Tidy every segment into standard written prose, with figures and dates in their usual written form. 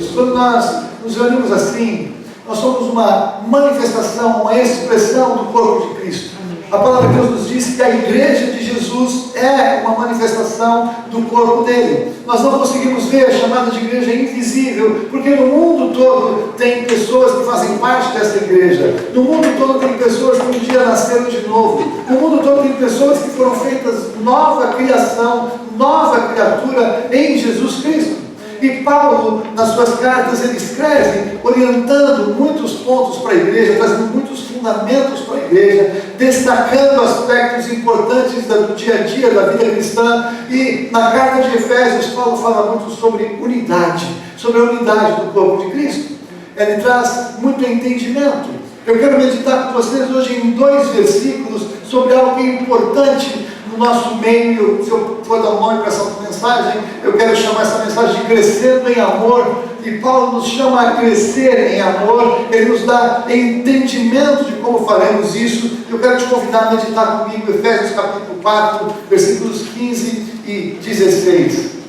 quando nós nos reunimos assim, nós somos uma manifestação, uma expressão do corpo de Cristo. A palavra de Deus nos diz que a igreja de Jesus é uma manifestação do corpo dele. Nós não conseguimos ver a chamada de igreja invisível, porque no mundo todo tem pessoas que fazem parte dessa igreja. No mundo todo tem pessoas que um dia nasceram de novo. No mundo todo tem pessoas que foram feitas nova criação, nova criatura em Jesus Cristo. E Paulo, nas suas cartas, ele escreve orientando muitos pontos para a igreja, trazendo muitos fundamentos para a igreja, destacando aspectos importantes do dia a dia da vida cristã. E na carta de Efésios, Paulo fala muito sobre unidade, sobre a unidade do corpo de Cristo. Ele traz muito entendimento. Eu quero meditar com vocês hoje em 2 versículos sobre algo que é importante no nosso meio. Se eu for dar um nome para essa mensagem, eu quero chamar essa mensagem de crescendo em amor. E Paulo nos chama a crescer em amor. Ele nos dá entendimento de como faremos isso. Eu quero te convidar a meditar comigo Efésios capítulo 4, versículos 15 e 16.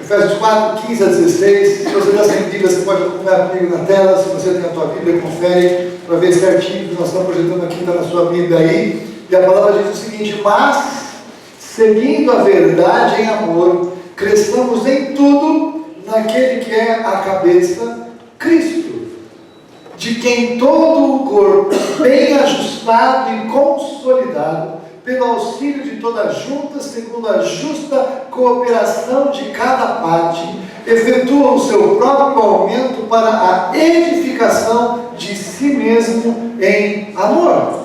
Efésios 4, 15 a 16. Se você já tem Bíblia, você pode acompanhar comigo na tela. Se você tem a tua Bíblia, confere para ver certinho o que nós estamos projetando aqui, está na sua Bíblia aí. E a palavra diz o seguinte: mas, seguindo a verdade em amor, cresçamos em tudo naquele que é a cabeça, Cristo, de quem todo o corpo, bem ajustado e consolidado, pelo auxílio de toda a junta, segundo a justa cooperação de cada parte, efetua o seu próprio aumento para a edificação de si mesmo em amor.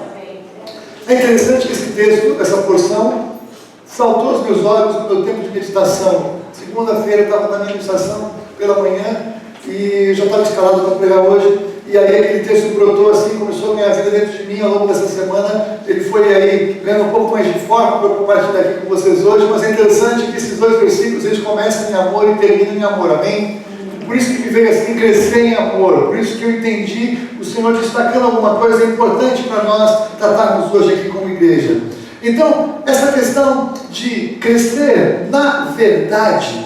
É interessante que esse texto, essa porção, saltou aos meus olhos no meu tempo de meditação. Segunda-feira eu estava na minha meditação pela manhã e já estava escalado para pregar hoje. E aí aquele texto brotou assim, começou a minha vida dentro de mim ao longo dessa semana. Ele foi aí ganhando um pouco mais de forma para eu compartilhar aqui com vocês hoje. Mas é interessante que esses 2 versículos, eles começam em amor e terminam em amor, amém? Por isso que me veio assim, crescer em amor. Por isso que eu entendi o Senhor destacando alguma coisa importante para nós tratarmos hoje aqui como igreja. Então, essa questão de crescer na verdade,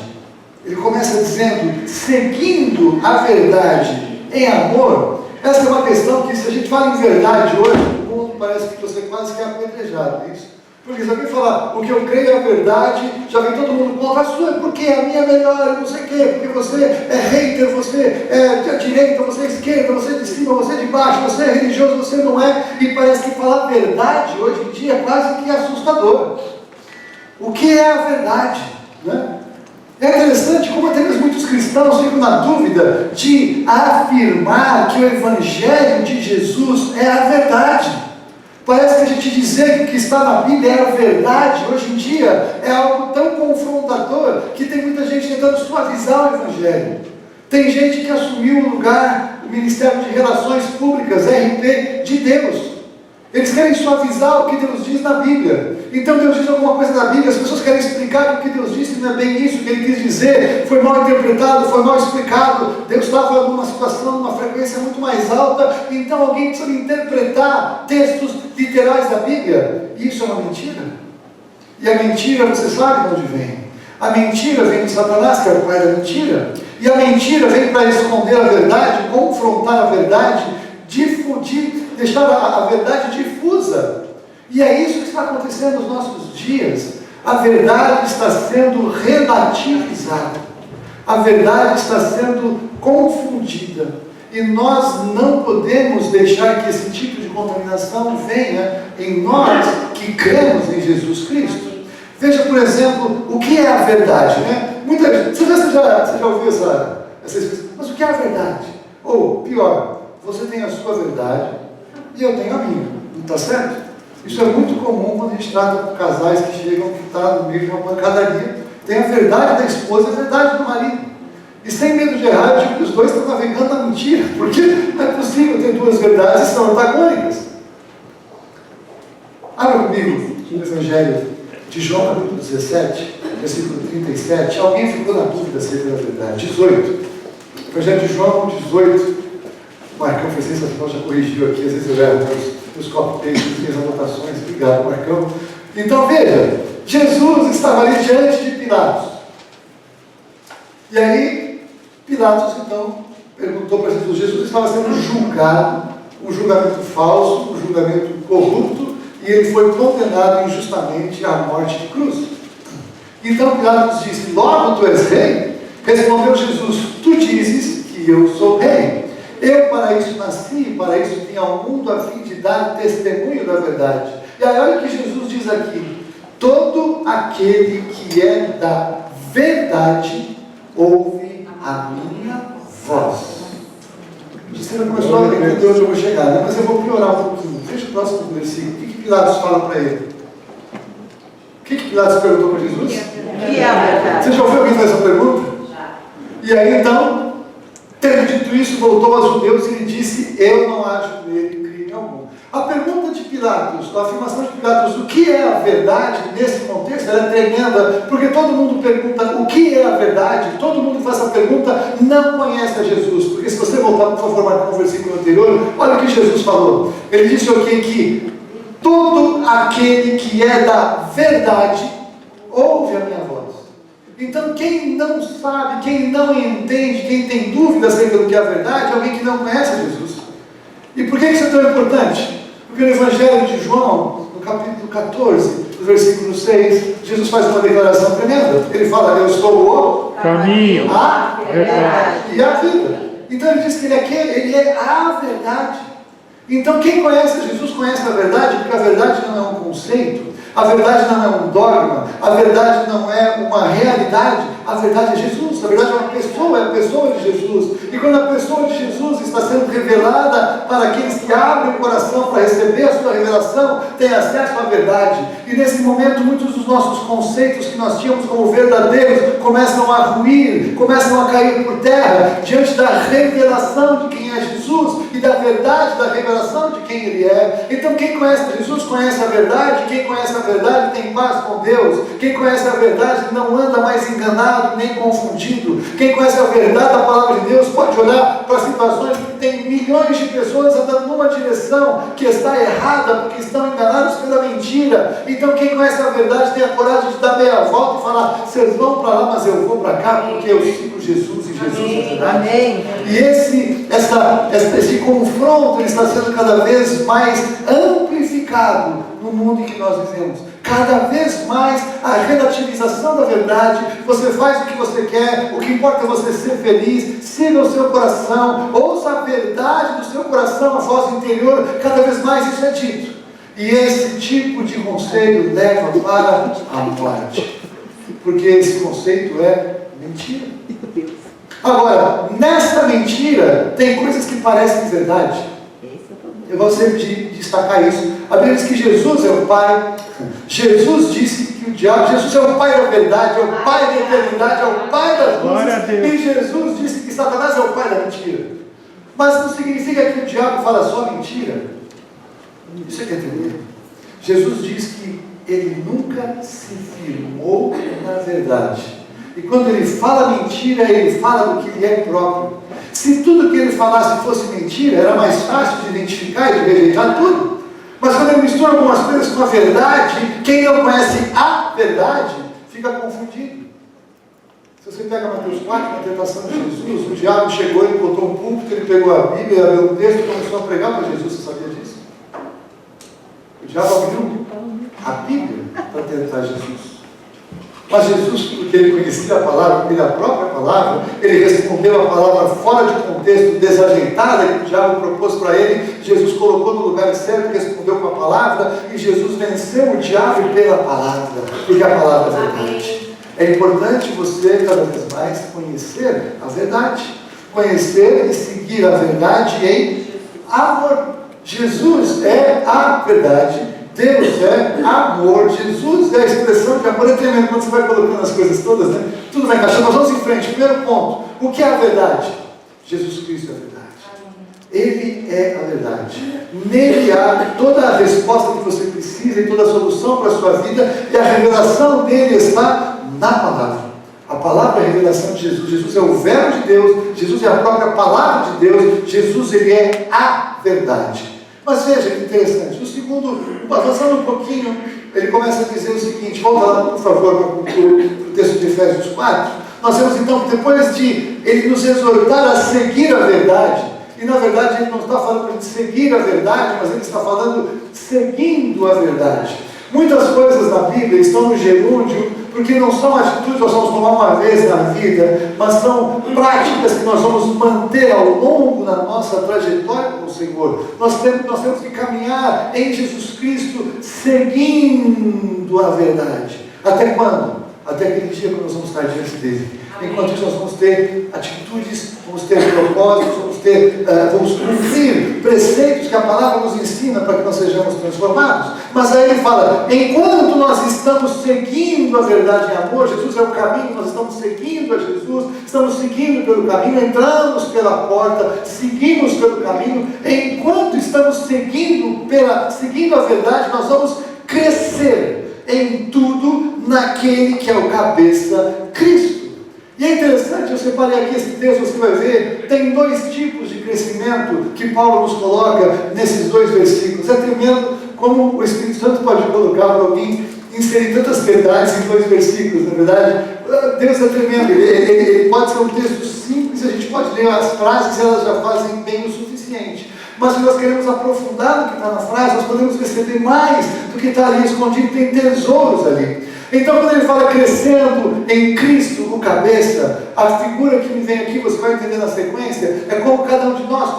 ele começa dizendo, seguindo a verdade em amor. Essa é uma questão que, se a gente fala em verdade hoje, o mundo parece que você quase que é apedrejado, é isso? Porque se alguém falar, o que eu creio é a verdade, já vem todo mundo contra a sua, porque a minha é melhor, não sei o quê, porque você é hater, você é de direita, você é esquerda, você é de cima, você é de baixo, você é religioso, você não é, e parece que falar a verdade hoje em dia é quase que assustador. O que é a verdade, né? É interessante como até mesmo muitos cristãos ficam na dúvida de afirmar que o Evangelho de Jesus é a verdade. Parece que a gente dizer que o que está na Bíblia é a verdade, hoje em dia, é algo tão confrontador que tem muita gente tentando suavizar o Evangelho. Tem gente que assumiu o lugar, o Ministério de Relações Públicas, RP, de Deus. Eles querem suavizar o que Deus diz na Bíblia. Então Deus diz alguma coisa na Bíblia, as pessoas querem explicar que o que Deus disse não é bem isso que Ele quis dizer, foi mal interpretado, foi mal explicado, Deus estava numa situação, numa frequência muito mais alta, então alguém precisa interpretar textos literais da Bíblia. E isso é uma mentira. E a mentira, você sabe de onde vem. A mentira vem de Satanás, que é o pai da mentira. E a mentira vem para esconder a verdade, confrontar a verdade, difundir, deixar a verdade difusa. E é isso que está acontecendo nos nossos dias. A verdade está sendo relativizada. A verdade está sendo confundida. E nós não podemos deixar que esse tipo de contaminação venha em nós que cremos em Jesus Cristo. Veja, por exemplo, o que é a verdade, né? Muita gente, você já ouviu essa expressão? Mas o que é a verdade? Ou, pior, você tem a sua verdade e eu tenho a minha. Não está certo? Isso é muito comum quando a gente trata com casais que chegam que estão no meio de uma pancadaria. Tem a verdade da esposa e a verdade do marido. E sem medo de errar, eu digo que os dois estão navegando na mentira, porque não é possível ter duas verdades que são antagônicas. Abra comigo no Evangelho de João, capítulo 17, versículo 37. Alguém ficou na dúvida acerca da verdade? 18. Evangelho de João 18. Marcão fez sensacional, já corrigiu aqui, às vezes eu erro meus copy-pastes, minhas anotações. Obrigado, Marcão. Então veja, Jesus estava ali diante de Pilatos. E aí, Pilatos então perguntou para Jesus. Jesus estava sendo julgado, um julgamento falso, um julgamento corrupto, e ele foi condenado injustamente à morte de cruz. Então Pilatos disse: logo tu és rei? Respondeu Jesus: tu dizes que eu sou rei. Eu para isso nasci, para isso vim ao mundo, a fim de dar testemunho da verdade. E aí olha o que Jesus diz aqui: todo aquele que é da verdade ouve a minha voz. Você não começou a entender onde eu vou chegar, né? Mas eu vou piorar um pouquinho. Veja o próximo versículo. O que Pilatos fala para ele? O que Pilatos perguntou para Jesus? Que é a verdade? Você já ouviu alguém fazer essa pergunta? E aí então, tendo dito isso, voltou aos judeus e lhe disse: eu não acho nele crime algum. A pergunta de Pilatos, a afirmação de Pilatos, o que é a verdade nesse contexto, ela é tremenda, porque todo mundo pergunta o que é a verdade, todo mundo que faz essa pergunta não conhece a Jesus, porque se você voltar, por favor, marcar o versículo anterior, olha o que Jesus falou. Ele disse aqui que todo aquele que é da verdade ouve a minha voz. Então quem não sabe, quem não entende, quem tem dúvidas acerca do que é a verdade, é alguém que não conhece a Jesus. E por que isso é tão importante? Porque no Evangelho de João, no capítulo 14, no versículo 6, Jesus faz uma declaração tremenda. Ele fala: eu sou o caminho, a verdade e a vida. Então ele diz que ele é a verdade. Então quem conhece Jesus conhece a verdade, porque a verdade não é um conceito, a verdade não é um dogma, a verdade não é uma realidade, a verdade é Jesus, a verdade é uma pessoa, é a pessoa de Jesus. E quando a pessoa de Jesus está sendo revelada para aqueles que abrem o coração para receber a sua revelação, tem acesso à verdade. E nesse momento muitos dos nossos conceitos que nós tínhamos como verdadeiros começam a ruir, começam a cair por terra, diante da revelação de quem é Jesus e da verdade da revelação de quem Ele é. Então quem conhece Jesus conhece a verdade, quem conhece a verdade tem paz com Deus, quem conhece a verdade não anda mais enganado nem confundido. Quem conhece a verdade da palavra de Deus pode olhar para situações que tem milhões de pessoas andando numa direção que está errada, porque estão enganados pela mentira. Então quem conhece a verdade tem a coragem de dar meia volta e falar: vocês vão para lá, mas eu vou para cá, porque eu sigo Jesus e Jesus é verdade. Amém. E esse confronto ele está sendo cada vez mais amplificado no mundo em que nós vivemos. Cada vez mais a relativização da verdade. Você faz o que você quer, o que importa é você ser feliz, siga o seu coração, ouça a verdade do seu coração, a voz interior. Cada vez mais isso é dito. E esse tipo de conselho leva para a morte, porque esse conceito é mentira. Agora, nessa mentira tem coisas que parecem verdade. Eu vou sempre destacar isso. A Bíblia diz que Jesus é o Pai. Jesus disse que o diabo, Jesus é o Pai da verdade, é o Pai da eternidade, é o Pai das luzes. E Jesus disse que Satanás é o pai da mentira. Mas não significa que o diabo fala só mentira. Isso é que é entender. Jesus diz que ele nunca se firmou na verdade. E quando ele fala mentira, ele fala do que ele é próprio. Se tudo que ele falasse fosse mentira, era mais fácil de identificar e de rejeitar tudo. Mas quando ele mistura algumas coisas com a verdade, quem não conhece a verdade, fica confundido. Se você pega Mateus 4, na tentação de Jesus, o diabo chegou, ele botou um púlpito, ele pegou a Bíblia, abriu um texto e começou a pregar para Jesus. Você sabia disso? O diabo abriu a Bíblia para tentar Jesus. Mas Jesus, porque ele conhecia a palavra, porque ele é a própria palavra, ele respondeu a palavra fora de contexto, desajeitada, que o diabo propôs para ele. Jesus colocou no lugar certo, respondeu com a palavra, e Jesus venceu o diabo pela palavra, porque a palavra é verdade. É importante você, cada vez mais, conhecer a verdade, conhecer e seguir a verdade em amor. Jesus é a verdade. Deus é amor, Jesus é a expressão de amor. É tremendo quando você vai colocando as coisas todas, né? Tudo vai encaixando. Nós vamos em frente. Primeiro ponto: o que é a verdade? Jesus Cristo é a verdade. Ele é a verdade. Nele há toda a resposta que você precisa e toda a solução para a sua vida, e a revelação dele está na palavra. A palavra é a revelação de Jesus. Jesus é o verbo de Deus, Jesus é a própria palavra de Deus, Jesus ele é a verdade. Mas veja que interessante, o segundo, avançando um pouquinho, ele começa a dizer o seguinte, volta lá, por favor, para o texto de Efésios 4. Nós vemos então que depois de ele nos exortar a seguir a verdade, e na verdade ele não está falando de seguir a verdade, mas ele está falando seguindo a verdade. Muitas coisas na Bíblia estão no gerúndio, porque não são atitudes que nós vamos tomar uma vez na vida, mas são práticas que nós vamos manter ao longo da nossa trajetória com o Senhor. Nós temos que caminhar em Jesus Cristo, seguindo a verdade. Até quando? Até aquele dia que nós vamos estar diante dele. Enquanto isso, nós vamos ter atitudes, vamos ter propósitos, vamos cumprir preceitos que a palavra nos ensina para que nós sejamos transformados. Mas aí ele fala, enquanto nós estamos seguindo a verdade em amor, Jesus é o caminho, nós estamos seguindo a Jesus, estamos seguindo pelo caminho, entramos pela porta, seguimos pelo caminho, enquanto estamos seguindo a verdade, nós vamos crescer em tudo naquele que é o cabeça, Cristo. E é interessante, eu separei aqui esse texto, você vai ver, tem dois tipos de crescimento que Paulo nos coloca nesses dois versículos. É tremendo como o Espírito Santo pode colocar para alguém, inserir tantas verdades em dois versículos, na verdade. Deus é tremendo, ele pode ser um texto simples, a gente pode ler as frases e elas já fazem bem o suficiente. Mas se nós queremos aprofundar no que está na frase, nós podemos receber mais do que está ali escondido, tem tesouros ali. Então, quando ele fala crescendo em Cristo, o cabeça, a figura que me vem aqui, você vai entender na sequência, é como cada um de nós,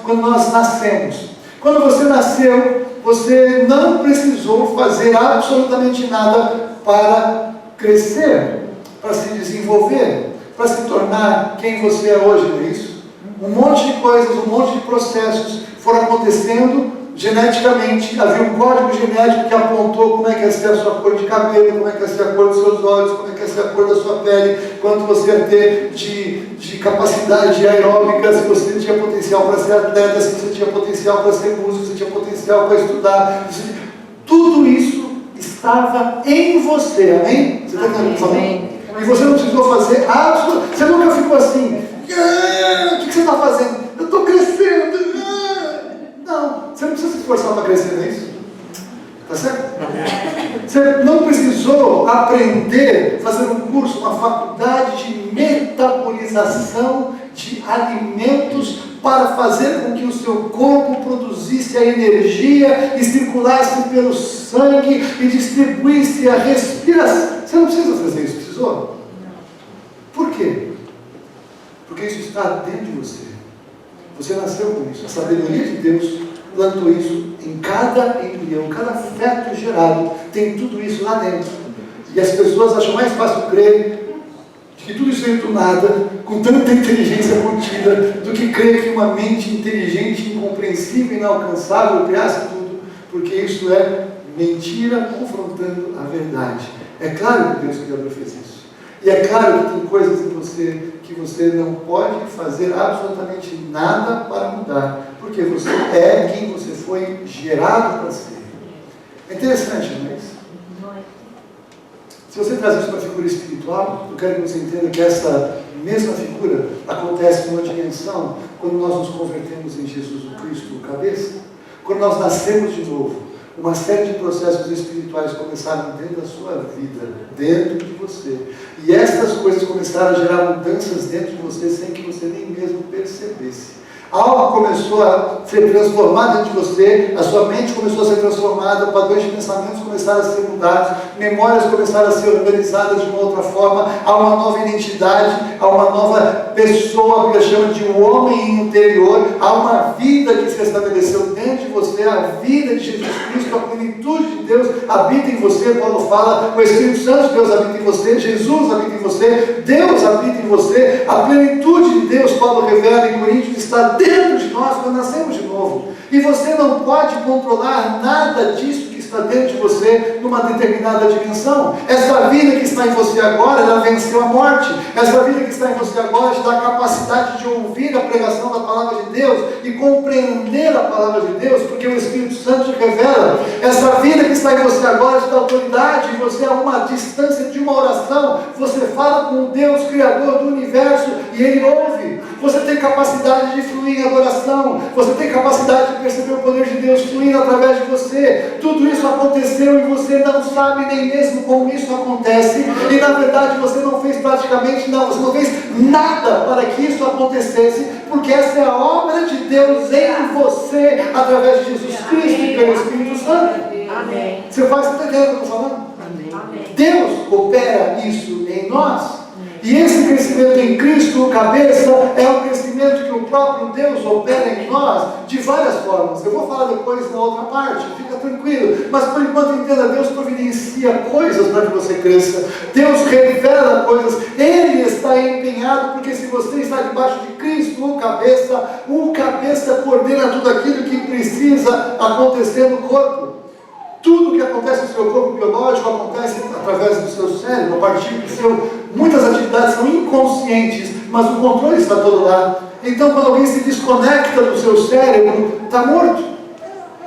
quando nós nascemos. Quando você nasceu, você não precisou fazer absolutamente nada para crescer, para se desenvolver, para se tornar quem você é hoje, não é isso? Um monte de coisas, um monte de processos foram acontecendo geneticamente. Havia um código genético que apontou como é que ia ser a sua cor de cabelo, como é que ia ser a cor dos seus olhos, como é que ia ser a cor da sua pele, quanto você ia ter de capacidade aeróbica, se você tinha potencial para ser atleta, se você tinha potencial para ser músico, se você tinha potencial para estudar. Tudo isso estava em você, amém? Você está entendendo o que eu estou falando? E você não precisou fazer absolutamente. Você nunca ficou assim, o que você está fazendo? Eu estou crescendo. Não, você não precisa se esforçar para crescer, não é isso? Está certo? Você não precisou aprender, fazer um curso, uma faculdade de metabolização de alimentos para fazer com que o seu corpo produzisse a energia e circulasse pelo sangue e distribuísse a respiração. Você não precisa fazer isso, precisou? Por quê? Porque isso está dentro de você. Você nasceu com isso. A sabedoria de Deus plantou isso em cada embrião, cada feto gerado, tem tudo isso lá dentro. E as pessoas acham mais fácil crer que tudo isso veio do nada, com tanta inteligência contida, do que crer que uma mente inteligente, incompreensível, inalcançável criasse tudo, porque isso é mentira confrontando a verdade. É claro que Deus Criador fez isso. E é claro que tem coisas em você que você não pode fazer absolutamente nada para mudar, porque você é quem você foi gerado para ser. É interessante, não é isso? Se você traz isso para a figura espiritual, eu quero que você entenda que essa mesma figura acontece numa dimensão quando nós nos convertemos em Jesus o Cristo, o cabeça. Quando nós nascemos de novo, uma série de processos espirituais começaram dentro da sua vida, dentro de você. E estas coisas começaram a gerar mudanças dentro de você sem que você nem mesmo percebesse. Algo começou a ser transformado dentro de você, a sua mente começou a ser transformada, padrões de pensamentos começaram a ser mudados, memórias começaram a ser organizadas de uma outra forma, há uma nova identidade, há uma nova pessoa, que ele chama de um homem interior, há uma vida que se estabeleceu dentro de você, a vida de Jesus Cristo, a plenitude de Deus habita em você. Paulo fala, o Espírito Santo de Deus habita em você, Jesus habita em você, Deus habita em você, a plenitude de Deus, Paulo revela em Coríntios, está dentro de nós quando nascemos de novo. E você não pode controlar nada disso que está dentro de você numa determinada dimensão. Essa vida que está em você agora, ela venceu a morte. Essa vida que está em você agora te dá a capacidade de ouvir a pregação da palavra de Deus e compreender a palavra de Deus, porque o Espírito Santo te revela. Essa vida que está em você agora te dá autoridade, e você a uma distância de uma oração, você fala com o Deus Criador do universo e Ele ouve. Você tem capacidade de fluir em adoração, você tem capacidade de perceber o poder de Deus fluindo através de você. Tudo isso aconteceu e você não sabe nem mesmo como isso acontece, e na verdade você não fez praticamente nada, você não fez nada para que isso acontecesse, porque essa é a obra de Deus em você, através de Jesus Cristo e pelo Espírito Santo. Amém. Você faz o que eu estou falando? Amém. Deus opera isso em nós. E esse crescimento em Cristo, cabeça, é um crescimento que o próprio Deus opera em nós de várias formas. Eu vou falar depois na outra parte, fica tranquilo. Mas por enquanto entenda, Deus providencia coisas para que você cresça. Deus revela coisas. Ele está empenhado, porque se você está debaixo de Cristo, o cabeça coordena tudo aquilo que precisa acontecer no corpo. Tudo que acontece no seu corpo biológico acontece através do seu cérebro, a partir do seu... Muitas atividades são inconscientes, mas o controle está todo lá. Então, quando alguém se desconecta do seu cérebro, está morto.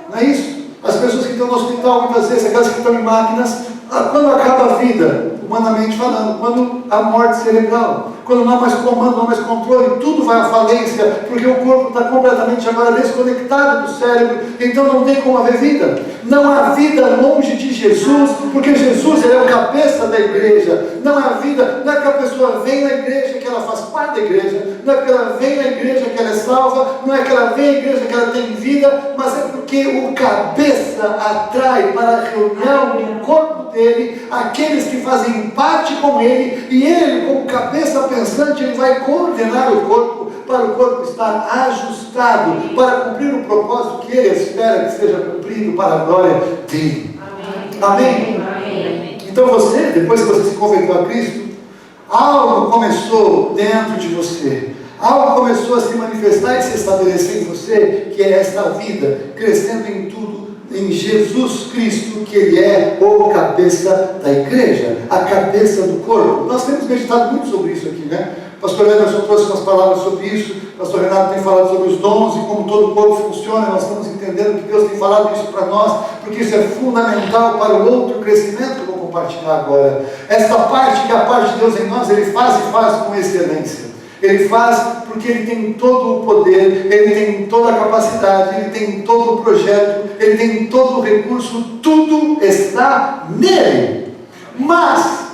Não é isso? As pessoas que estão no hospital, muitas vezes, aquelas que estão em máquinas, quando acaba a vida, humanamente falando, quando a morte cerebral, quando não há mais comando, não há mais controle, tudo vai à falência, porque o corpo está completamente agora desconectado do cérebro, então não tem como haver vida. Não há vida longe de Jesus, porque Jesus ele é o cabeça da igreja. Não há vida, não é que a pessoa vem na igreja que ela faz parte da igreja, não é que ela vem na igreja que ela é salva, não é que ela vem na igreja que ela tem vida, mas é porque o cabeça atrai para a reunião do corpo dele aqueles que fazem parte com ele, e ele, como cabeça pensante, ele vai coordenar o corpo para o corpo estar ajustado para cumprir o propósito que ele espera que seja cumprido para a glória dele. Amém? Amém? Então você, depois que você se converteu a Cristo, algo começou dentro de você. Algo começou a se manifestar e se estabelecer em você, que é esta vida, crescendo em tudo, em Jesus Cristo, que Ele é o cabeça da igreja, a cabeça do corpo. Nós temos meditado muito sobre isso aqui, né? Pastor Anderson trouxe umas palavras sobre isso, Pastor Renato tem falado sobre os dons e como todo o corpo funciona. Nós estamos entendendo que Deus tem falado isso para nós, porque isso é fundamental para o outro crescimento que eu vou compartilhar agora. Esta parte, que é a parte de Deus em nós, Ele faz e faz com excelência. Ele faz porque Ele tem todo o poder, Ele tem toda a capacidade, Ele tem todo o projeto, Ele tem todo o recurso, tudo está nele. Mas,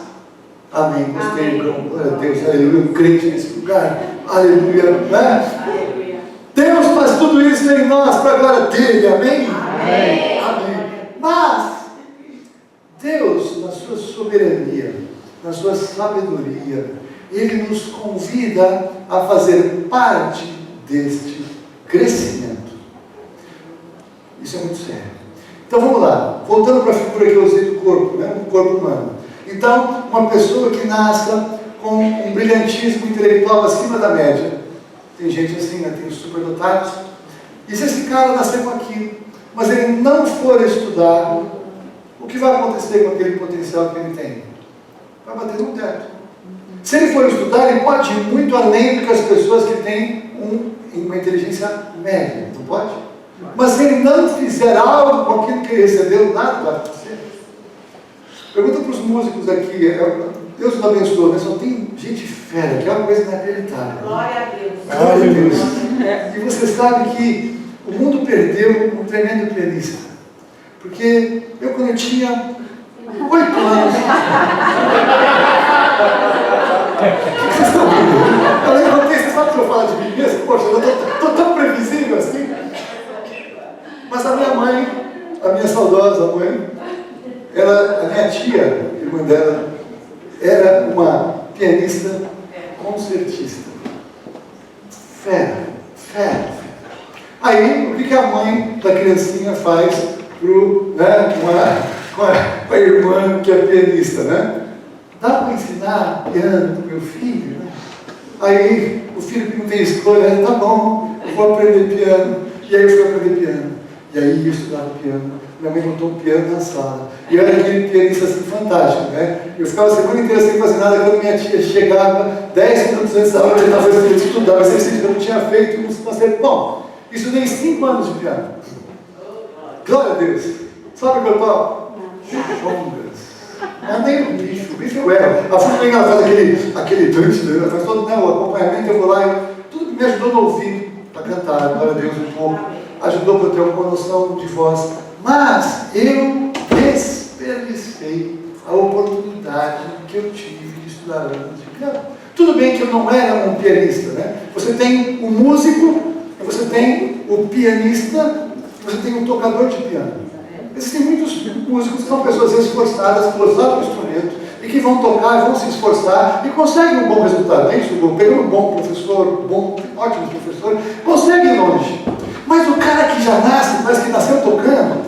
amém, gostei, glória a Deus, aleluia, um crente nesse lugar, aleluia, né? Aleluia. Deus faz tudo isso em nós para a glória dele, amém? Amém. Amém. Mas, Deus, na sua soberania, na sua sabedoria, Ele nos convida a fazer parte deste crescimento. Isso é muito sério. Então vamos lá, voltando para a figura que eu usei do corpo, né? O corpo humano. Então, uma pessoa que nasça com um brilhantismo intelectual acima da média, tem gente assim, né? Tem os superdotados, e se esse cara nascer com aquilo, mas ele não for estudar, o que vai acontecer com aquele potencial que ele tem? Vai bater no teto. Se ele for estudar, ele pode ir muito além do que as pessoas que têm uma inteligência média, não pode? Mas se ele não fizer algo com aquilo que ele recebeu, nada vai acontecer. Pergunta para os músicos aqui, Deus os abençoe, mas só tem gente fera, que é uma coisa inacreditável. Glória a Deus. Glória a Deus. E você sabe que o mundo perdeu um tremendo pianista. Porque eu, quando eu tinha 8 anos, vocês estão rindo? Eu levantei, você sabe que eu falo de mim mesmo? Poxa, eu estou tão previsível assim. Mas a minha mãe, a minha saudosa mãe, a minha tia, irmã dela, era uma pianista concertista. Fera. Aí, o que a mãe da criancinha faz com a irmã que é pianista, né? Dá para ensinar piano para o meu filho, né? Aí o filho que não tem escolha, tá bom, eu vou aprender piano. E aí eu fui aprender piano. E aí eu estudava piano. Minha mãe montou um piano na sala. E eu era aquele pianista assim fantástico, né? Eu ficava a semana inteira sem fazer nada. Quando minha tia chegava, 10 minutos antes da hora, eu já estava fazendo estudar. Mas eu não tinha feito um concerto. Bom, estudei 5 anos de piano. Glória a Deus. Sabe o que eu toco? Congas. Não nem o bicho é o elo. A fui engraçado aquele dante, faz todo o acompanhamento, eu vou lá e tudo que me ajudou no ouvido para cantar, glória a Deus, um pouco. Ajudou para eu ter uma noção de voz. Mas eu desperdicei a oportunidade que eu tive de estudar anos de piano. Tudo bem que eu não era um pianista, né? Você tem o músico, você tem o pianista, você tem o tocador de piano. Existem muitos músicos que são pessoas esforçadas, que gostaram do instrumento, e que vão tocar, vão se esforçar, e conseguem um bom resultado. É isso? Pegando um bom professor, ótimo professor, conseguem longe. Mas o cara que já nasce, parece que nasceu tocando,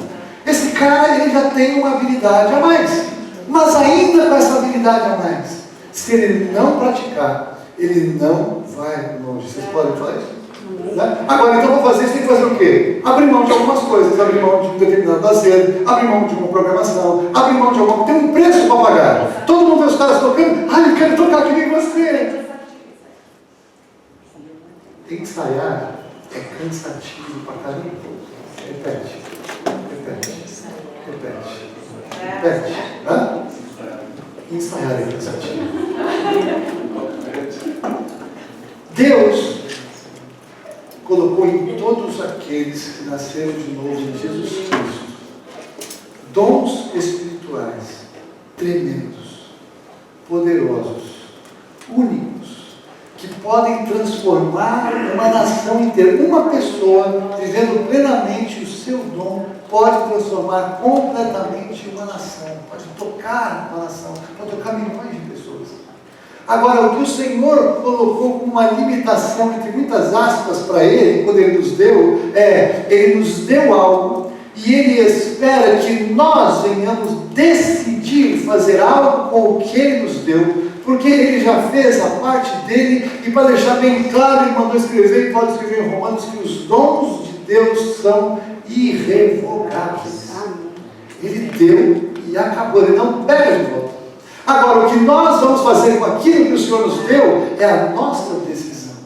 esse cara ele já tem uma habilidade a mais. Mas ainda com essa habilidade a mais, se ele não praticar, ele não vai longe. Vocês podem falar isso? Né? Agora, então, para fazer isso, tem que fazer o quê? Abrir mão de algumas coisas, abrir mão de um determinado lazer, abrir mão de uma programação, abrir mão de alguma... Tem um preço para pagar. Todo mundo vê os caras tocando, eu quero tocar que nem você. Ensaiar é cansativo para caramba. Repete. Hã? Ensaiar é cansativo. Deus colocou em todos aqueles que nasceram de novo em Jesus Cristo dons espirituais tremendos, poderosos, únicos, que podem transformar uma nação inteira. Uma pessoa vivendo plenamente o seu dom pode transformar completamente uma nação, pode tocar uma nação, pode tocar milhões de pessoas. Agora, o que o Senhor colocou como uma limitação, entre muitas aspas, para Ele, quando Ele nos deu, Ele nos deu algo, e Ele espera que nós venhamos decidir fazer algo com o que Ele nos deu, porque Ele já fez a parte dele, e para deixar bem claro, Ele mandou escrever, e pode escrever em Romanos, que os dons de Deus são irrevogáveis. Ele deu e acabou, Ele não pega de volta. Agora, o que nós vamos fazer com aquilo que o Senhor nos deu é a nossa decisão.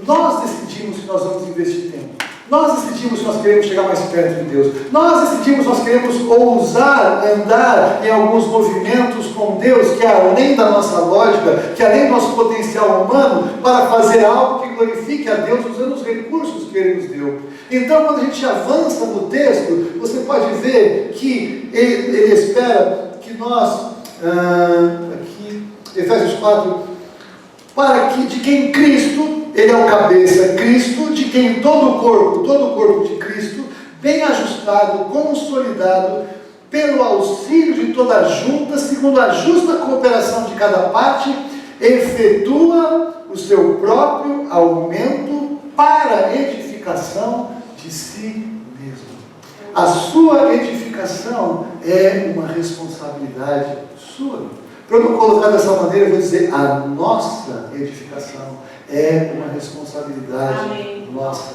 Nós decidimos que nós vamos investir tempo. Nós decidimos que nós queremos chegar mais perto de Deus. Nós decidimos que nós queremos ousar andar em alguns movimentos com Deus, que é além da nossa lógica, que é além do nosso potencial humano, para fazer algo que glorifique a Deus usando os recursos que Ele nos deu. Então, quando a gente avança no texto, você pode ver que ele espera que nós... aqui, Efésios 4, para que de quem Cristo, Ele é o cabeça, Cristo, de quem todo o corpo de Cristo, bem ajustado, consolidado, pelo auxílio de toda a junta, segundo a justa cooperação de cada parte, efetua o seu próprio aumento para a edificação de si mesmo. A sua edificação é uma responsabilidade sua. Para eu não colocar dessa maneira, eu vou dizer, a nossa edificação é uma responsabilidade nossa.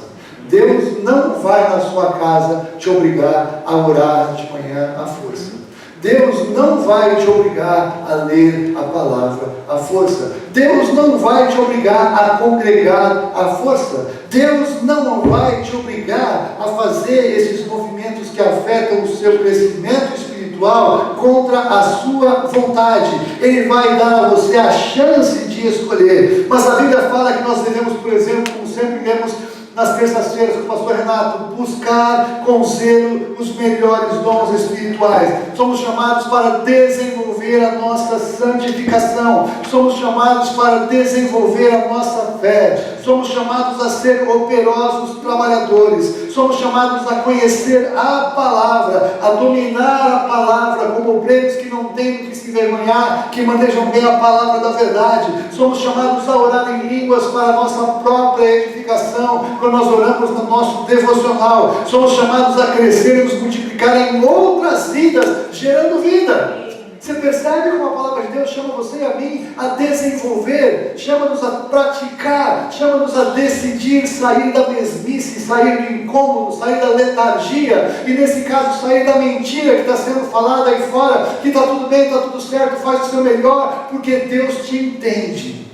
Deus não vai na sua casa te obrigar a orar de manhã à força. Deus não vai te obrigar a ler a palavra à força. Deus não vai te obrigar a congregar à força. Deus não vai te obrigar a fazer esses movimentos que afetam o seu crescimento espiritual contra a sua vontade. Ele vai dar a você a chance de escolher. Mas a Bíblia fala que nós devemos, por exemplo, como sempre lemos nas terças-feiras com o pastor Renato, buscar com zelo os melhores dons espirituais. Somos chamados para desenvolver a nossa santificação. Somos chamados para desenvolver a nossa fé. Somos chamados a ser operosos trabalhadores. Somos chamados a conhecer a palavra, a dominar a palavra como obreiros que não têm do que se envergonhar, que manejam bem a palavra da verdade. Somos chamados a orar em línguas para a nossa própria edificação, quando nós oramos no nosso devocional. Somos chamados a crescer e nos multiplicar em outras vidas, gerando vida. Você percebe como a palavra de Deus chama você e a mim a desenvolver, chama-nos a praticar, chama-nos a decidir sair da mesmice, sair do incômodo, sair da letargia, e nesse caso sair da mentira que está sendo falada aí fora, que está tudo bem, está tudo certo, faz o seu melhor, porque Deus te entende.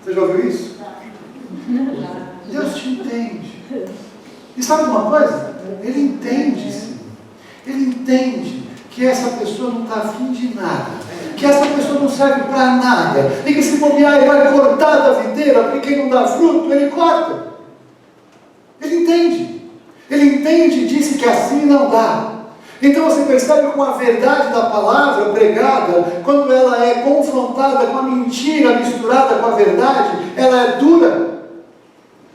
Você já ouviu isso? Deus te entende. E sabe uma coisa? Ele entende, sim. Ele entende que essa pessoa não está afim de nada, que essa pessoa não serve para nada, e que se bobear ele vai cortar da videira, porque quem não dá fruto, ele corta. Ele entende. Ele entende e disse que assim não dá. Então você percebe como a verdade da palavra pregada, quando ela é confrontada com a mentira misturada com a verdade, ela é dura.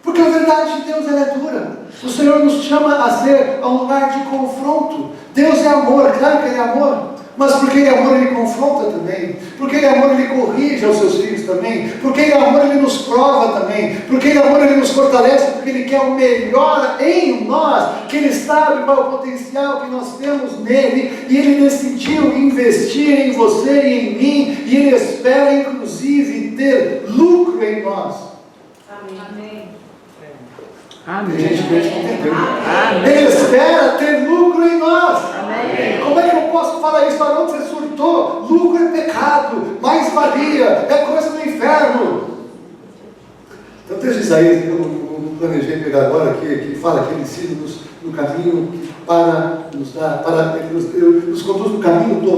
Porque a verdade de Deus ela é dura. O Senhor nos chama a ser a um lugar de confronto. Deus é amor, claro que Ele é amor. Mas porque Ele é amor, Ele confronta também. Porque Ele é amor, Ele corrige aos seus filhos também. Porque Ele é amor, Ele nos prova também. Porque Ele é amor, Ele nos fortalece. Porque Ele quer o melhor em nós. Que Ele sabe qual é o potencial que nós temos nele. E Ele decidiu investir em você e em mim. E Ele espera, inclusive, ter lucro em nós. Amém. Tem gente que entendeu. Amém. Ele espera ter lucro em nós. Amém. Como é que eu posso falar isso? Arão, você surtou. Lucro é pecado, mais-valia, é coisa do inferno. Então o texto de Isaías, que eu não planejei pegar agora, que fala que ele ensina-nos no caminho para nos dar, ele nos conduz no caminho do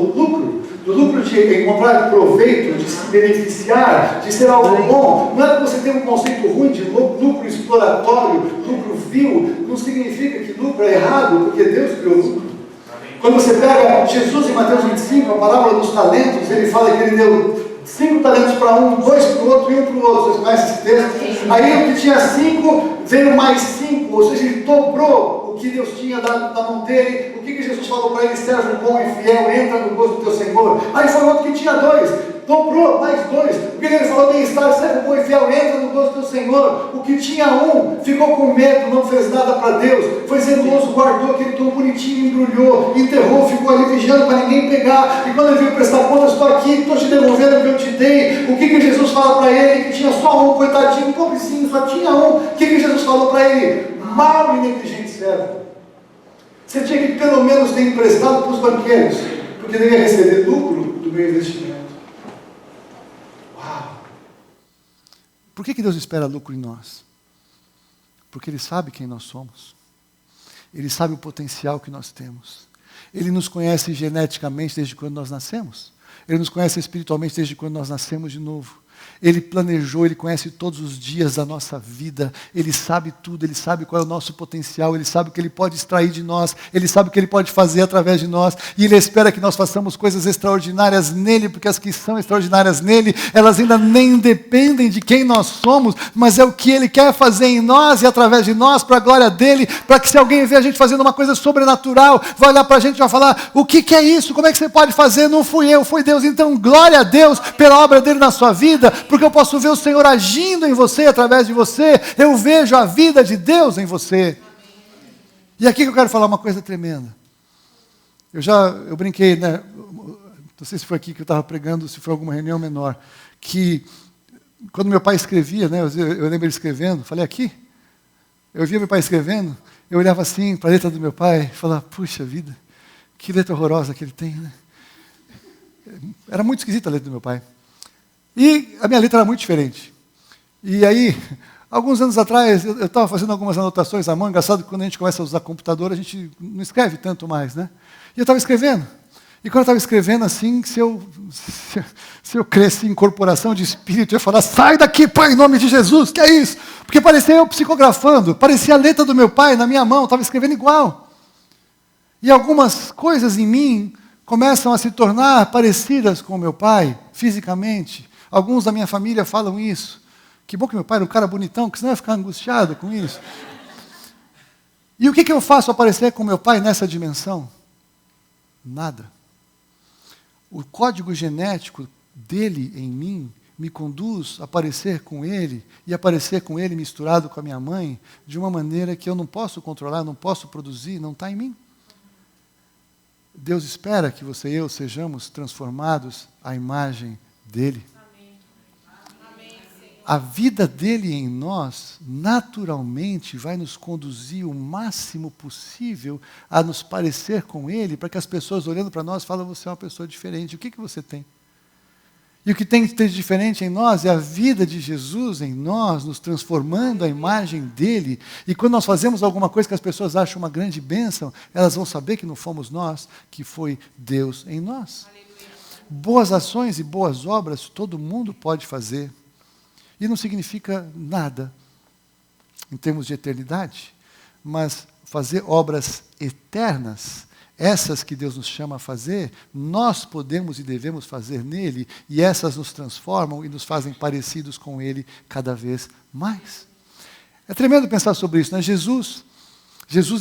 lucro de encontrar proveito, de se beneficiar, de ser algo bom. Não é que você tem um conceito ruim de lucro exploratório, lucro vil, não significa que lucro é errado, porque Deus criou lucro. Quando você pega Jesus em Mateus 25, a parábola dos talentos, ele fala que ele deu 5 talentos para um, 2 para o outro e 1 para o outro. Vocês conhecem esse texto? Aí o que tinha 5, veio mais 5, ou seja, ele dobrou o que Deus tinha dado na mão dele. O que Jesus falou para ele? Servo bom e fiel, entra no gozo do teu Senhor. Aí foi outro que tinha 2, dobrou mais 2. O que ele falou? Bem-estar, servo bom e fiel, entra no gozo do teu Senhor. O que tinha 1, ficou com medo, não fez nada para Deus, foi zeloso, guardou aquele tão bonitinho, embrulhou, enterrou, ficou ali vigiando para ninguém pegar. E quando ele veio prestar conta, estou aqui, estou te devolvendo o que eu te dei. O que Jesus fala para ele? Que tinha só 1, coitadinho, pobrecinho, só tinha 1. O que Jesus falou para ele? Mau e negligente servo. Você tinha que pelo menos ter emprestado para os banqueiros, porque ele ia receber lucro do meu investimento. Uau! Por que Deus espera lucro em nós? Porque Ele sabe quem nós somos. Ele sabe o potencial que nós temos. Ele nos conhece geneticamente desde quando nós nascemos. Ele nos conhece espiritualmente desde quando nós nascemos de novo. Ele planejou, Ele conhece todos os dias da nossa vida, Ele sabe tudo, Ele sabe qual é o nosso potencial, Ele sabe o que Ele pode extrair de nós, Ele sabe o que Ele pode fazer através de nós, e Ele espera que nós façamos coisas extraordinárias nele, porque as que são extraordinárias nele, elas ainda nem dependem de quem nós somos, mas é o que Ele quer fazer em nós e através de nós, para a glória dEle, para que se alguém ver a gente fazendo uma coisa sobrenatural, vai olhar para a gente e vai falar, o que é isso? Como é que você pode fazer? Não fui eu, foi Deus. Então glória a Deus pela obra dEle na sua vida, porque eu posso ver o Senhor agindo em você, através de você, eu vejo a vida de Deus em você. E aqui que eu quero falar uma coisa tremenda. Eu brinquei, né? Não sei se foi aqui que eu estava pregando, se foi alguma reunião menor, que quando meu pai escrevia, né? Eu lembro ele escrevendo, falei aqui, eu via meu pai escrevendo, eu olhava assim para a letra do meu pai e falava, puxa vida, que letra horrorosa que ele tem, né? Era muito esquisita a letra do meu pai. E a minha letra era muito diferente. E aí, alguns anos atrás, eu estava fazendo algumas anotações à mão. Engraçado que quando a gente começa a usar computador, a gente não escreve tanto mais, né? E eu estava escrevendo. E quando eu estava escrevendo assim, se eu cresci em corporação de espírito, eu ia falar, sai daqui, pai, em nome de Jesus, que é isso? Porque parecia eu psicografando, parecia a letra do meu pai na minha mão, estava escrevendo igual. E algumas coisas em mim começam a se tornar parecidas com o meu pai, fisicamente. Alguns da minha família falam isso. Que bom que meu pai era um cara bonitão, que senão eu ia ficar angustiado com isso. E o que eu faço aparecer com meu pai nessa dimensão? Nada. O código genético dele em mim me conduz a aparecer com ele, e aparecer com ele misturado com a minha mãe, de uma maneira que eu não posso controlar, não posso produzir, não está em mim. Deus espera que você e eu sejamos transformados à imagem dele. A vida dele em nós, naturalmente, vai nos conduzir o máximo possível a nos parecer com ele, para que as pessoas olhando para nós falem, você é uma pessoa diferente. O que você tem? E o que tem que ter de diferente em nós é a vida de Jesus em nós, nos transformando à imagem dele. E quando nós fazemos alguma coisa que as pessoas acham uma grande bênção, elas vão saber que não fomos nós, que foi Deus em nós. Aleluia. Boas ações e boas obras todo mundo pode fazer. E não significa nada em termos de eternidade, mas fazer obras eternas, essas que Deus nos chama a fazer, nós podemos e devemos fazer nele, e essas nos transformam e nos fazem parecidos com ele cada vez mais. É tremendo pensar sobre isso, né? Jesus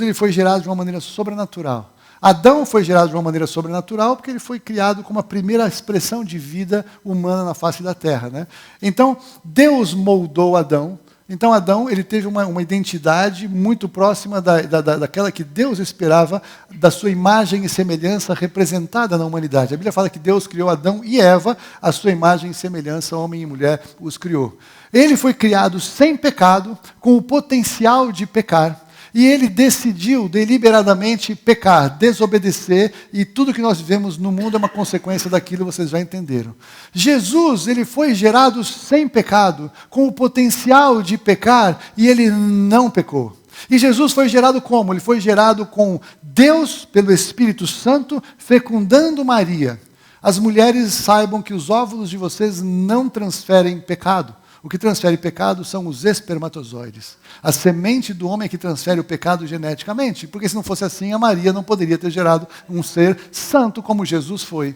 ele foi gerado de uma maneira sobrenatural. Adão foi gerado de uma maneira sobrenatural porque ele foi criado como a primeira expressão de vida humana na face da terra, né? Então, Deus moldou Adão. Então, Adão ele teve uma identidade muito próxima daquela que Deus esperava, da sua imagem e semelhança representada na humanidade. A Bíblia fala que Deus criou Adão e Eva, a sua imagem e semelhança, homem e mulher, os criou. Ele foi criado sem pecado, com o potencial de pecar. E ele decidiu deliberadamente pecar, desobedecer, e tudo que nós vivemos no mundo é uma consequência daquilo, vocês já entenderam. Jesus, ele foi gerado sem pecado, com o potencial de pecar, e ele não pecou. E Jesus foi gerado como? Ele foi gerado com Deus, pelo Espírito Santo, fecundando Maria. As mulheres saibam que os óvulos de vocês não transferem pecado. O que transfere pecado são os espermatozoides. A semente do homem é que transfere o pecado geneticamente, porque se não fosse assim, a Maria não poderia ter gerado um ser santo como Jesus foi.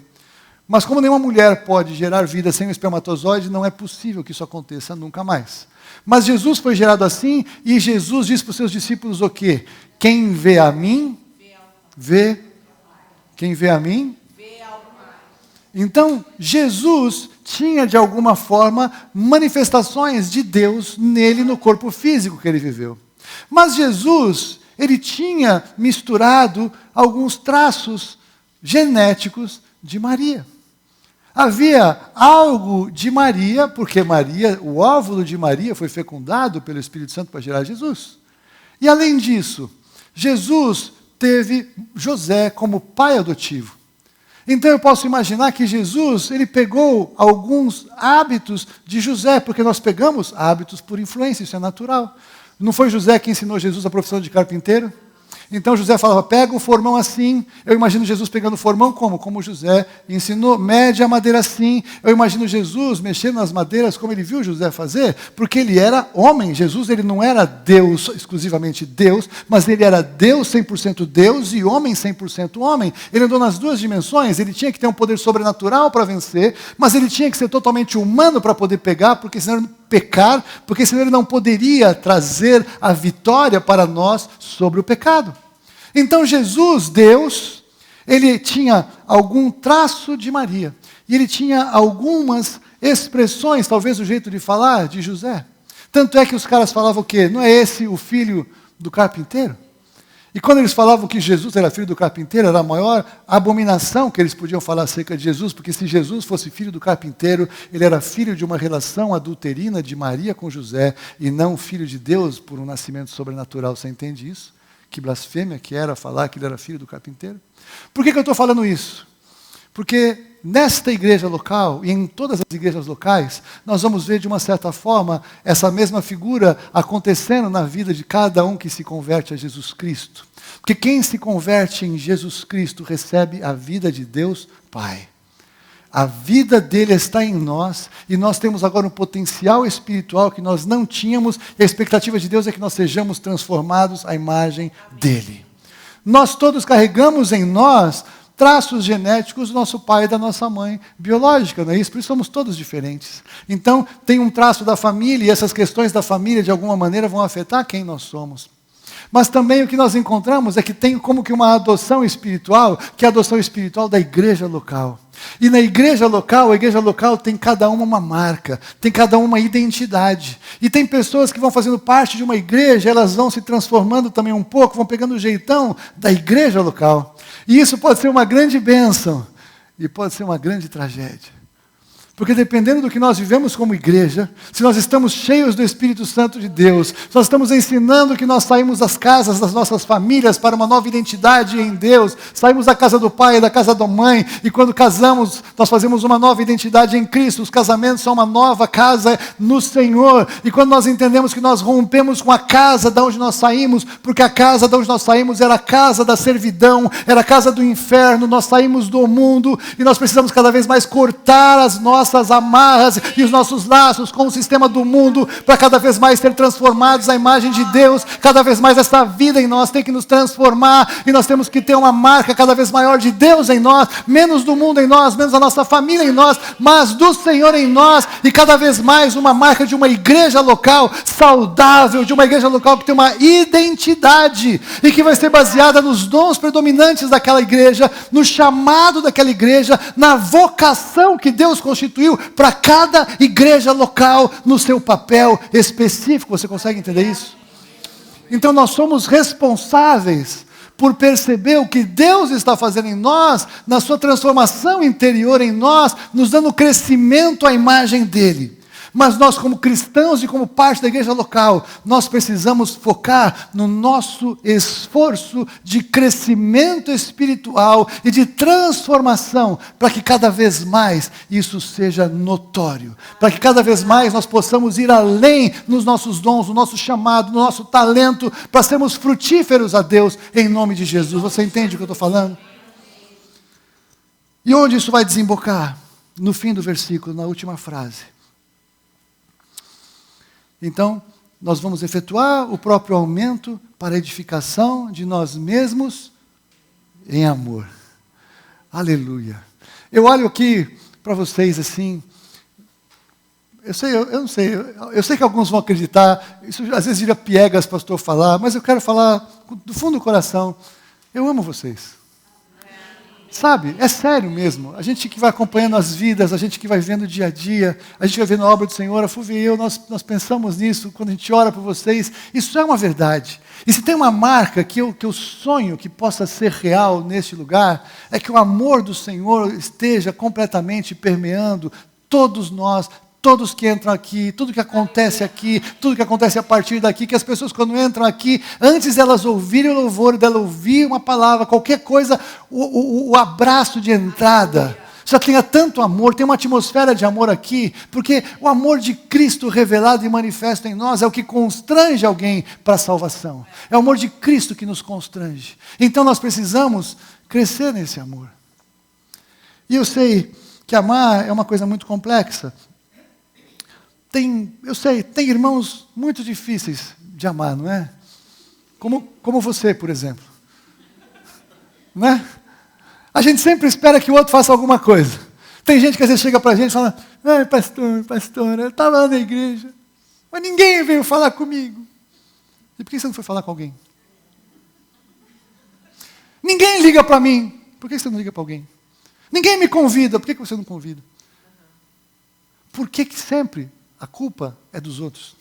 Mas como nenhuma mulher pode gerar vida sem o espermatozoide, não é possível que isso aconteça nunca mais. Mas Jesus foi gerado assim, e Jesus disse para os seus discípulos o quê? Quem vê a mim, vê. Quem vê a mim, vê ao Pai. Então, Jesus tinha, de alguma forma, manifestações de Deus nele, no corpo físico que ele viveu. Mas Jesus, ele tinha misturado alguns traços genéticos de Maria. Havia algo de Maria, porque Maria, o óvulo de Maria foi fecundado pelo Espírito Santo para gerar Jesus. E além disso, Jesus teve José como pai adotivo. Então eu posso imaginar que Jesus, ele pegou alguns hábitos de José, porque nós pegamos hábitos por influência, isso é natural. Não foi José que ensinou Jesus a profissão de carpinteiro? Então José falava, pega o formão assim. Eu imagino Jesus pegando o formão como? Como José ensinou, mede a madeira assim. Eu imagino Jesus mexendo nas madeiras como ele viu José fazer, porque ele era homem. Jesus ele não era Deus, exclusivamente Deus, mas ele era Deus 100% Deus e homem 100% homem. Ele andou nas duas dimensões, ele tinha que ter um poder sobrenatural para vencer, mas ele tinha que ser totalmente humano para poder pegar, porque senão porque senão ele não poderia trazer a vitória para nós sobre o pecado. Então Jesus, Deus, ele tinha algum traço de Maria, e ele tinha algumas expressões, talvez o jeito de falar, de José. Tanto é que os caras falavam o quê? Não é esse o filho do carpinteiro? E quando eles falavam que Jesus era filho do carpinteiro, era a maior abominação que eles podiam falar acerca de Jesus, porque se Jesus fosse filho do carpinteiro, ele era filho de uma relação adulterina de Maria com José, e não filho de Deus por um nascimento sobrenatural. Você entende isso? Que blasfêmia que era falar que ele era filho do carpinteiro. Por que eu estou falando isso? Porque nesta igreja local, e em todas as igrejas locais, nós vamos ver de uma certa forma essa mesma figura acontecendo na vida de cada um que se converte a Jesus Cristo. Porque quem se converte em Jesus Cristo recebe a vida de Deus Pai. A vida dele está em nós, e nós temos agora um potencial espiritual que nós não tínhamos, e a expectativa de Deus é que nós sejamos transformados à imagem dele. Nós todos carregamos em nós traços genéticos do nosso pai e da nossa mãe biológica, não é isso? Por isso somos todos diferentes. Então, tem um traço da família, e essas questões da família, de alguma maneira, vão afetar quem nós somos. Mas também o que nós encontramos é que tem como que uma adoção espiritual, que é a adoção espiritual da igreja local. E na igreja local, a igreja local tem cada uma marca, tem cada uma identidade. E tem pessoas que vão fazendo parte de uma igreja, elas vão se transformando também um pouco, vão pegando o jeitão da igreja local. E isso pode ser uma grande bênção, e pode ser uma grande tragédia. Porque dependendo do que nós vivemos como igreja, se nós estamos cheios do Espírito Santo de Deus, se nós estamos ensinando que nós saímos das casas das nossas famílias para uma nova identidade em Deus, saímos da casa do pai, da casa da mãe, e quando casamos, nós fazemos uma nova identidade em Cristo, os casamentos são uma nova casa no Senhor, e quando nós entendemos que nós rompemos com a casa de onde nós saímos, porque a casa de onde nós saímos era a casa da servidão, era a casa do inferno, nós saímos do mundo, e nós precisamos cada vez mais cortar as nossas nossas amarras e os nossos laços com o sistema do mundo, para cada vez mais ser transformados à imagem de Deus. Cada vez mais essa vida em nós tem que nos transformar, e nós temos que ter uma marca cada vez maior de Deus em nós, menos do mundo em nós, menos da nossa família em nós, mas do Senhor em nós, e cada vez mais uma marca de uma igreja local saudável, de uma igreja local que tem uma identidade, e que vai ser baseada nos dons predominantes daquela igreja, no chamado daquela igreja, na vocação que Deus constituiu para cada igreja local, no seu papel específico. Você consegue entender isso? Então nós somos responsáveis por perceber o que Deus está fazendo em nós, na sua transformação interior em nós, nos dando crescimento à imagem dele. Mas nós, como cristãos e como parte da igreja local, nós precisamos focar no nosso esforço de crescimento espiritual e de transformação, para que cada vez mais isso seja notório, para que cada vez mais nós possamos ir além nos nossos dons, no nosso chamado, no nosso talento, para sermos frutíferos a Deus, em nome de Jesus. Você entende o que eu estou falando? E onde isso vai desembocar? No fim do versículo, na última frase. Então, nós vamos efetuar o próprio aumento para a edificação de nós mesmos em amor. Aleluia. Eu olho aqui para vocês assim, eu não sei, eu sei que alguns vão acreditar, isso às vezes vira piegas, pastor, falar, mas eu quero falar do fundo do coração, eu amo vocês. Sabe, é sério mesmo. A gente que vai acompanhando as vidas, a gente que vai vendo o dia a dia, a gente vai vendo a obra do Senhor, a Fulvia e eu, nós pensamos nisso quando a gente ora por vocês. Isso é uma verdade. E se tem uma marca que eu sonho que possa ser real neste lugar, é que o amor do Senhor esteja completamente permeando todos nós, todos que entram aqui, tudo que acontece aqui, tudo que acontece a partir daqui, que as pessoas quando entram aqui, antes delas ouvirem o louvor, dela ouvir uma palavra, qualquer coisa, o abraço de entrada, já tenha tanto amor, tem uma atmosfera de amor aqui, porque o amor de Cristo revelado e manifesto em nós é o que constrange alguém para a salvação. É o amor de Cristo que nos constrange. Então nós precisamos crescer nesse amor. E eu sei que amar é uma coisa muito complexa. Eu sei, tem irmãos muito difíceis de amar, não é? Como você, por exemplo. Não é? A gente sempre espera que o outro faça alguma coisa. Tem gente que às vezes chega para a gente e fala, pastor, eu estava lá na igreja, mas ninguém veio falar comigo. E por que você não foi falar com alguém? Ninguém liga para mim, por que você não liga para alguém? Ninguém me convida, por que você não convida? Por que sempre a culpa é dos outros?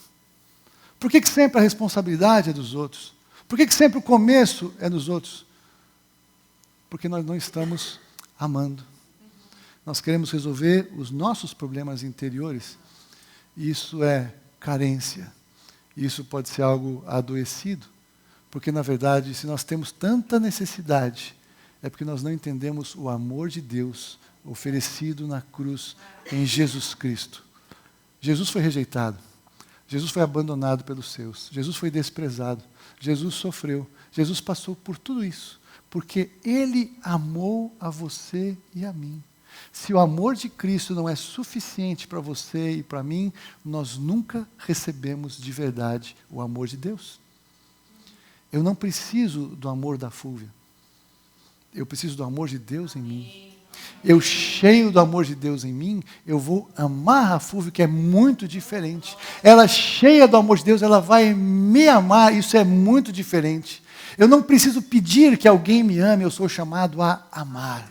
Por que sempre a responsabilidade é dos outros? Por que sempre o começo é dos outros? Porque nós não estamos amando. Nós queremos resolver os nossos problemas interiores. E isso é carência. Isso pode ser algo adoecido. Porque, na verdade, se nós temos tanta necessidade, é porque nós não entendemos o amor de Deus oferecido na cruz em Jesus Cristo. Jesus foi rejeitado, Jesus foi abandonado pelos seus, Jesus foi desprezado, Jesus sofreu, Jesus passou por tudo isso, porque Ele amou a você e a mim. Se o amor de Cristo não é suficiente para você e para mim, nós nunca recebemos de verdade o amor de Deus. Eu não preciso do amor da Fúvia, eu preciso do amor de Deus em mim. Eu cheio do amor de Deus em mim, eu vou amar a Fúvia, que é muito diferente. Ela cheia do amor de Deus, ela vai me amar, isso é muito diferente. Eu não preciso pedir que alguém me ame, eu sou chamado a amar.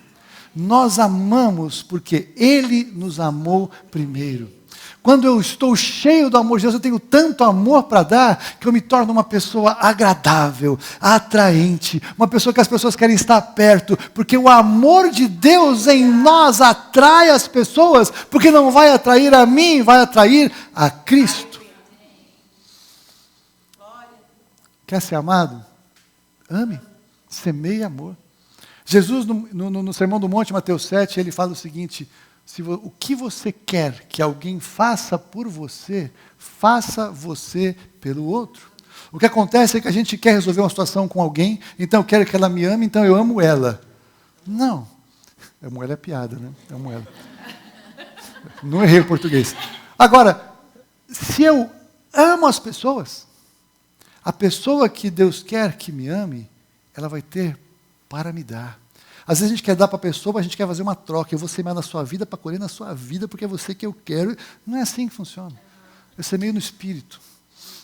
Nós amamos porque Ele nos amou primeiro. Quando eu estou cheio do amor de Deus, eu tenho tanto amor para dar, que eu me torno uma pessoa agradável, atraente, uma pessoa que as pessoas querem estar perto, porque o amor de Deus em nós atrai as pessoas, porque não vai atrair a mim, vai atrair a Cristo. Quer ser amado? Ame, semeie amor. Jesus, no Sermão do Monte, Mateus 7, ele fala o seguinte: o que você quer que alguém faça por você, faça você pelo outro. O que acontece é que a gente quer resolver uma situação com alguém, então eu quero que ela me ame, então eu amo ela. Não. Amo ela é piada, né? Amo ela. Não errei o português. Agora, se eu amo as pessoas, a pessoa que Deus quer que me ame, ela vai ter para me dar. Às vezes a gente quer dar para a pessoa, mas a gente quer fazer uma troca. Eu vou semear na sua vida para colher na sua vida, porque é você que eu quero. Não é assim que funciona. Eu semeio no Espírito.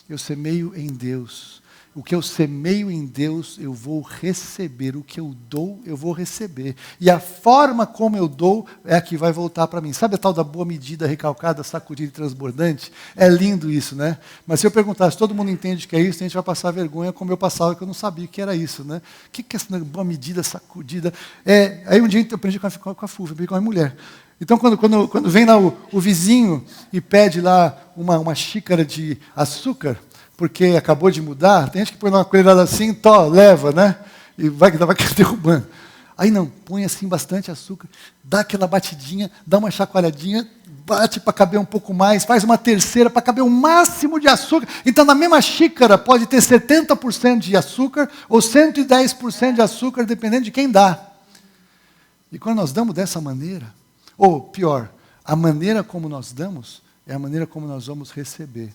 Eu semeio em Deus. O que eu semeio em Deus, eu vou receber. O que eu dou, eu vou receber. E a forma como eu dou é a que vai voltar para mim. Sabe a tal da boa medida, recalcada, sacudida e transbordante? É lindo isso, né? Mas se eu perguntar se todo mundo entende o que é isso, a gente vai passar vergonha como eu passava, que eu não sabia o que era isso, né? O que é essa boa medida, sacudida? Aí um dia eu aprendi com a Fúvia, aprendi com a mulher. Então, quando vem lá o vizinho e pede lá uma xícara de açúcar, porque acabou de mudar, tem gente que põe uma colherada assim, leva, né? E vai derrubando. Aí não, põe assim bastante açúcar, dá aquela batidinha, dá uma chacoalhadinha, bate para caber um pouco mais, faz uma terceira para caber o máximo de açúcar. Então, na mesma xícara, pode ter 70% de açúcar ou 110% de açúcar, dependendo de quem dá. E quando nós damos dessa maneira, ou pior, a maneira como nós damos é a maneira como nós vamos receber.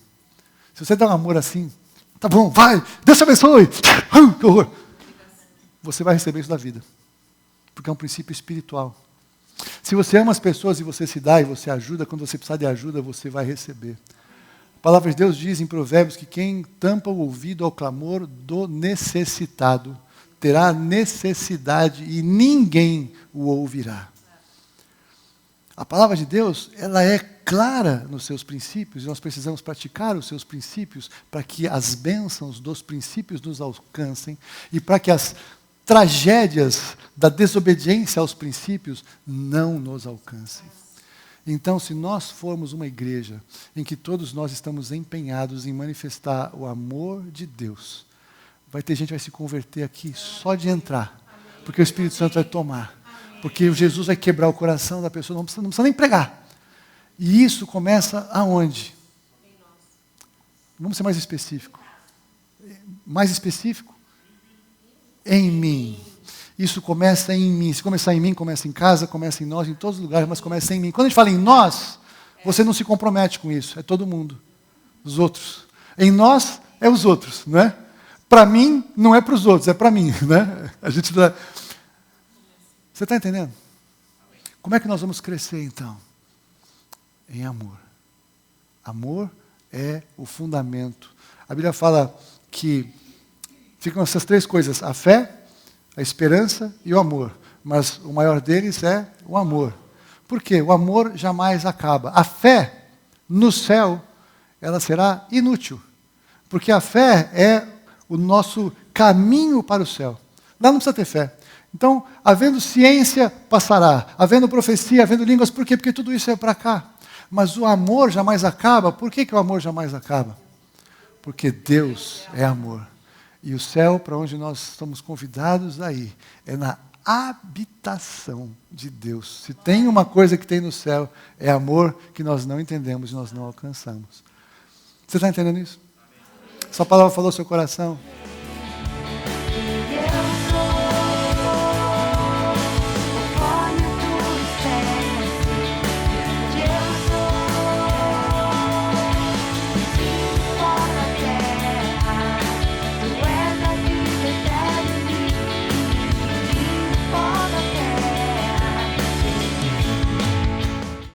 Se você dá um amor assim, tá bom, vai, Deus te abençoe, que horror. Você vai receber isso da vida, porque é um princípio espiritual. Se você ama as pessoas e você se dá e você ajuda, quando você precisar de ajuda, você vai receber. A palavra de Deus diz em Provérbios que quem tampa o ouvido ao clamor do necessitado, terá necessidade e ninguém o ouvirá. A palavra de Deus, ela é clara nos seus princípios, e nós precisamos praticar os seus princípios para que as bênçãos dos princípios nos alcancem e para que as tragédias da desobediência aos princípios não nos alcancem. Então, se nós formos uma igreja em que todos nós estamos empenhados em manifestar o amor de Deus, vai ter gente que vai se converter aqui só de entrar, porque o Espírito Santo vai tomar. Porque Jesus vai quebrar o coração da pessoa, não precisa nem pregar. E isso começa aonde? Vamos ser mais específico. Mais específico? Em mim. Isso começa em mim. Se começar em mim, começa em casa, começa em nós, em todos os lugares, mas começa em mim. Quando a gente fala em nós, você não se compromete com isso. É todo mundo. Os outros. Em nós, é os outros, não é? Para mim, não é para os outros, é para mim, né? A gente dá... Você está entendendo? Como é que nós vamos crescer, então? Em amor. Amor é o fundamento. A Bíblia fala que ficam essas três coisas: a fé, a esperança e o amor. Mas o maior deles é o amor. Por quê? O amor jamais acaba. A fé, no céu, ela será inútil. Porque a fé é o nosso caminho para o céu. Lá não precisa ter fé. Então, havendo ciência, passará. Havendo profecia, havendo línguas, por quê? Porque tudo isso é para cá. Mas o amor jamais acaba. Por que o amor jamais acaba? Porque Deus é amor. E o céu, para onde nós estamos convidados a ir, é na habitação de Deus. Se tem uma coisa que tem no céu, é amor que nós não entendemos e nós não alcançamos. Você está entendendo isso? Essa palavra falou ao seu coração?